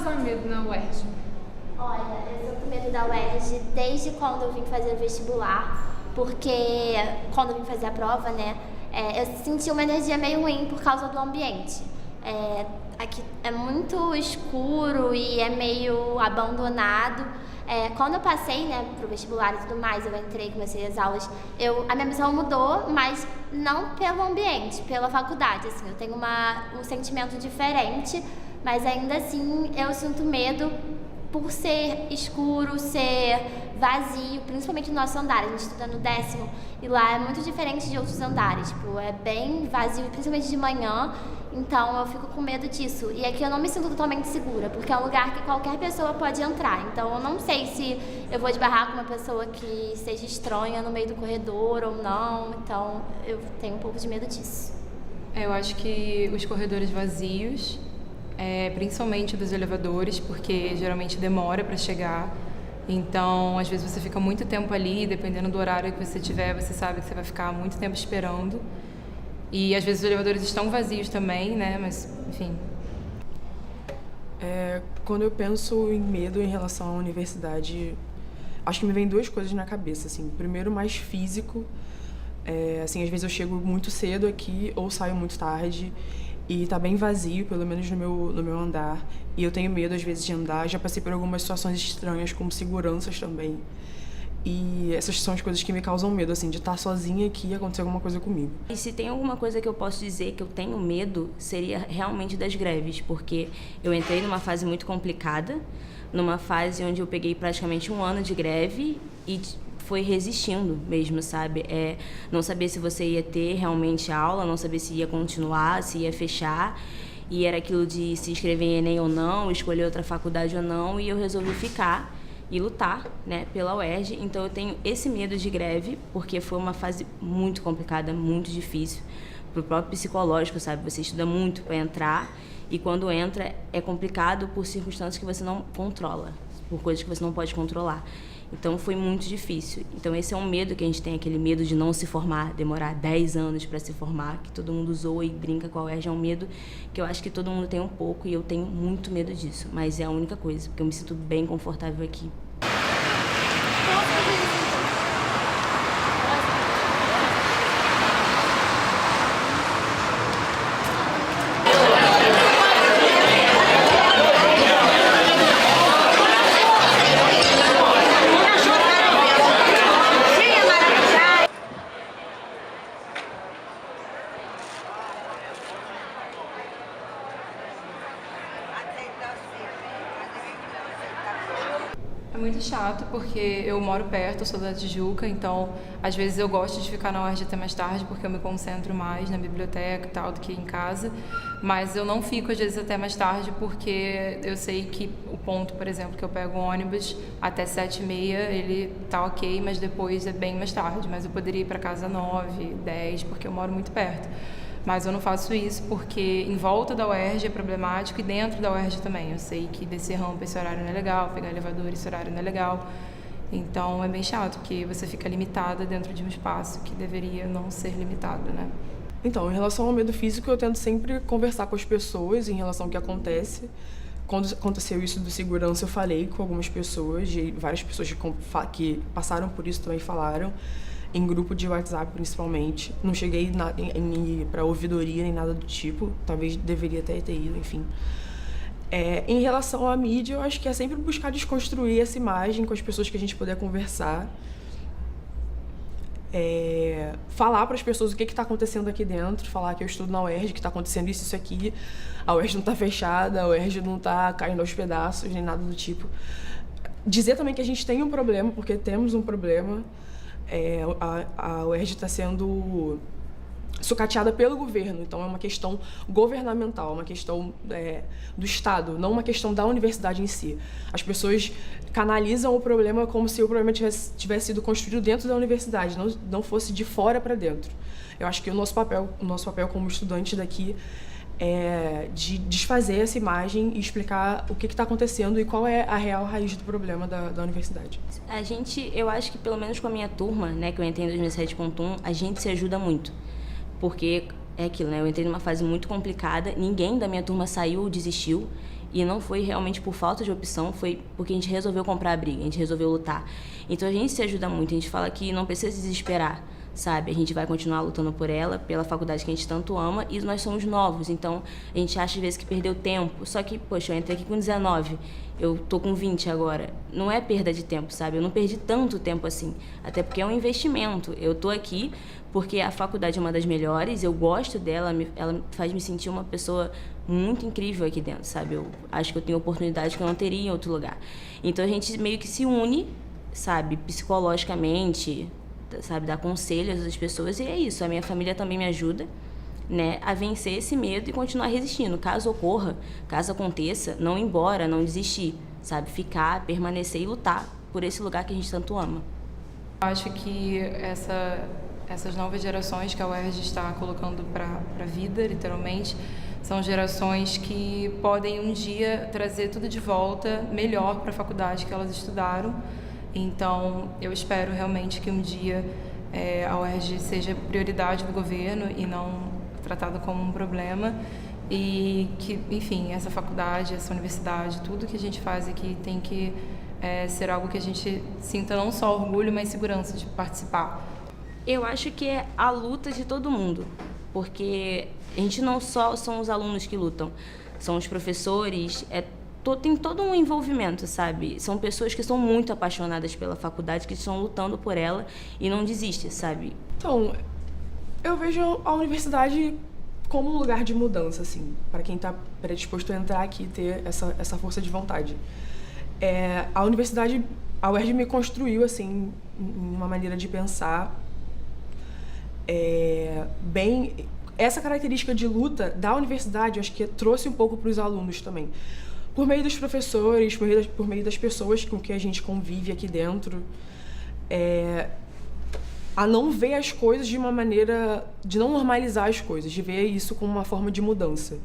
relação ao medo na UERJ? Olha, eu sinto medo da UERJ desde quando eu vim fazer o vestibular, porque quando eu vim fazer a prova, né, eu senti uma energia meio ruim por causa do ambiente. Aqui é muito escuro e é meio abandonado. Quando eu passei, né, pro vestibular e tudo mais, eu entrei, comecei as aulas, a minha visão mudou, mas não pelo ambiente, pela faculdade, assim, eu tenho um sentimento diferente, mas ainda assim eu sinto medo por ser escuro, ser vazio, principalmente no nosso andar. A gente estuda no 10º e lá é muito diferente de outros andares, tipo, é bem vazio, principalmente de manhã, então eu fico com medo disso. E aqui eu não me sinto totalmente segura, porque é um lugar que qualquer pessoa pode entrar, então eu não sei se eu vou esbarrar com uma pessoa que seja estranha no meio do corredor ou não, então eu tenho um pouco de medo disso. Eu acho que os corredores vazios, principalmente dos elevadores, porque geralmente demora para chegar. Então, às vezes você fica muito tempo ali, dependendo do horário que você tiver, você sabe que você vai ficar muito tempo esperando. E às vezes os elevadores estão vazios também, né? Mas, enfim. Quando eu penso em medo em relação à universidade, acho que me vem duas coisas na cabeça, assim. Primeiro, mais físico. Assim, às vezes eu chego muito cedo aqui ou saio muito tarde e tá bem vazio, pelo menos no meu andar. E eu tenho medo, às vezes, de andar. Já passei por algumas situações estranhas, como seguranças também. E essas são as coisas que me causam medo, assim, de estar sozinha aqui e acontecer alguma coisa comigo. E se tem alguma coisa que eu posso dizer que eu tenho medo, seria realmente das greves, porque eu entrei numa fase muito complicada, numa fase onde eu peguei praticamente 1 ano de greve e foi resistindo mesmo, sabe? Não saber se você ia ter realmente aula, não saber se ia continuar, se ia fechar. E era aquilo de se inscrever em Enem ou não, escolher outra faculdade ou não, e eu resolvi ficar e lutar, né, pela UERJ. Então eu tenho esse medo de greve, porque foi uma fase muito complicada, muito difícil, pro próprio psicológico, sabe? Você estuda muito para entrar, e quando entra é complicado por circunstâncias que você não controla, por coisas que você não pode controlar. Então foi muito difícil. Então esse é um medo que a gente tem, aquele medo de não se formar, demorar 10 anos para se formar, que todo mundo zoa e brinca com a UERJ. É um medo que eu acho que todo mundo tem um pouco e eu tenho muito medo disso. Mas é a única coisa, porque eu me sinto bem confortável aqui. É muito chato, porque eu moro perto, eu sou da Tijuca, então às vezes eu gosto de ficar na UERJ até mais tarde, porque eu me concentro mais na biblioteca e tal do que em casa, mas eu não fico às vezes até mais tarde, porque eu sei que o ponto, por exemplo, que eu pego o ônibus até 7h30, ele tá ok, mas depois é bem mais tarde, mas eu poderia ir para casa 9, 10, porque eu moro muito perto. Mas eu não faço isso porque em volta da UERJ é problemático e dentro da UERJ também. Eu sei que descer rampa esse horário não é legal, pegar elevador esse horário não é legal. Então é bem chato, porque você fica limitada dentro de um espaço que deveria não ser limitado, né? Então, em relação ao medo físico, eu tento sempre conversar com as pessoas em relação ao que acontece. Quando aconteceu isso do segurança, eu falei com algumas pessoas, e várias pessoas que passaram por isso também falaram. Em grupo de WhatsApp, principalmente. Não cheguei para ouvidoria nem nada do tipo. Talvez deveria até ter ido, enfim. Em relação à mídia, eu acho que é sempre buscar desconstruir essa imagem com as pessoas que a gente puder conversar. Falar para as pessoas o que está acontecendo aqui dentro. Falar que eu estudo na UERJ, que está acontecendo isso aqui. A UERJ não está fechada, a UERJ não está caindo aos pedaços, nem nada do tipo. Dizer também que a gente tem um problema, porque temos um problema. A UERJ está sendo sucateada pelo governo, então é uma questão governamental, uma questão do Estado, não uma questão da universidade em si. As pessoas canalizam o problema como se o problema tivesse sido construído dentro da universidade, não fosse de fora para dentro. Eu acho que o nosso papel como estudantes daqui de desfazer essa imagem e explicar o que está acontecendo e qual é a real raiz do problema da universidade. Eu acho que pelo menos com a minha turma, né, que eu entrei em 2007.1, a gente se ajuda muito, porque é aquilo, né, eu entrei numa fase muito complicada, ninguém da minha turma saiu ou desistiu, E não foi realmente por falta de opção, foi porque a gente resolveu comprar a briga, a gente resolveu lutar. Então a gente se ajuda muito, a gente fala que não precisa se desesperar, sabe? A gente vai continuar lutando por ela, pela faculdade que a gente tanto ama, e nós somos novos, então a gente acha às vezes que perdeu tempo. Só que, poxa, eu entrei aqui com 19, eu tô com 20 agora. Não é perda de tempo, sabe? Eu não perdi tanto tempo assim, até porque é um investimento. Eu tô aqui porque a faculdade é uma das melhores, eu gosto dela, ela faz me sentir uma pessoa muito incrível aqui dentro, sabe? Eu acho que eu tenho oportunidade que eu não teria em outro lugar. Então a gente meio que se une, sabe, psicologicamente, sabe, dar conselhos às pessoas, e é isso. A minha família também me ajuda, né, a vencer esse medo e continuar resistindo. Caso ocorra, caso aconteça, não ir embora, não desistir, sabe? Ficar, permanecer e lutar por esse lugar que a gente tanto ama. Eu acho que essas novas gerações que a UERJ está colocando para a vida, literalmente, são gerações que podem um dia trazer tudo de volta melhor para a faculdade que elas estudaram. Então, eu espero realmente que um dia a UERJ seja prioridade do governo e não tratada como um problema, e que, enfim, essa faculdade, essa universidade, tudo que a gente faz aqui tem que ser algo que a gente sinta não só orgulho, mas segurança de participar. Eu acho que é a luta de todo mundo, porque a gente não só são os alunos que lutam, são os professores, tem todo um envolvimento, sabe? São pessoas que são muito apaixonadas pela faculdade, que estão lutando por ela e não desistem, sabe? Então, eu vejo a universidade como um lugar de mudança, assim, para quem está predisposto a entrar aqui e ter essa força de vontade. A universidade, a UERJ me construiu, assim, em uma maneira de pensar bem. Essa característica de luta da universidade, eu acho que trouxe um pouco para os alunos também. Por meio dos professores, por meio das pessoas com que a gente convive aqui dentro, a não ver as coisas de uma maneira, de não normalizar as coisas, de ver isso como uma forma de mudança.